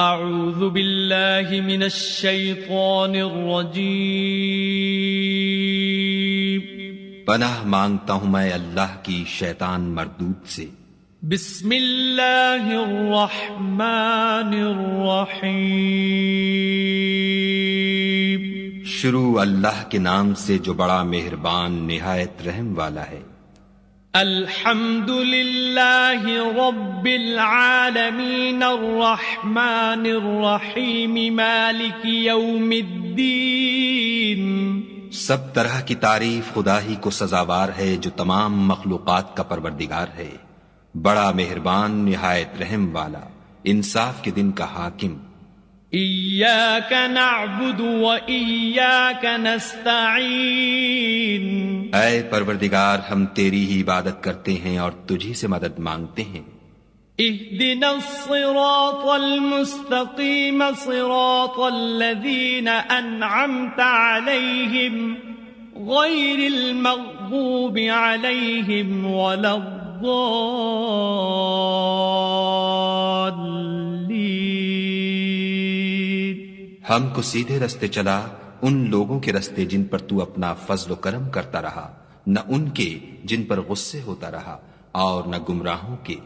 اعوذ باللہ من الشیطان الرجیم پناہ مانگتا ہوں میں اللہ کی شیطان مردود سے۔ بسم اللہ الرحمن الرحیم شروع اللہ کے نام سے جو بڑا مہربان نہایت رحم والا ہے۔ الحمد للہ رب العالمین الرحمن الرحیم مالک یوم الدین۔ سب طرح کی تعریف خدا ہی کو سزاوار ہے جو تمام مخلوقات کا پروردگار ہے، بڑا مہربان نہایت رحم والا، انصاف کے دن کا حاکم۔ ایاک نعبد و ایاک نستعین۔ اے پروردگار ہم تیری ہی عبادت کرتے ہیں اور تجھی سے مدد مانگتے ہیں۔ اہدنا الصراط المستقیم صراط الذین انعمت علیہم غیر المغضوب علیہم ولا الضالین۔ ہم کو سیدھے رستے چلا، ان لوگوں کے رستے جن پر تو اپنا فضل و کرم کرتا رہا، نہ ان کے جن پر غصے ہوتا رہا، اور نہ گمراہوں کے۔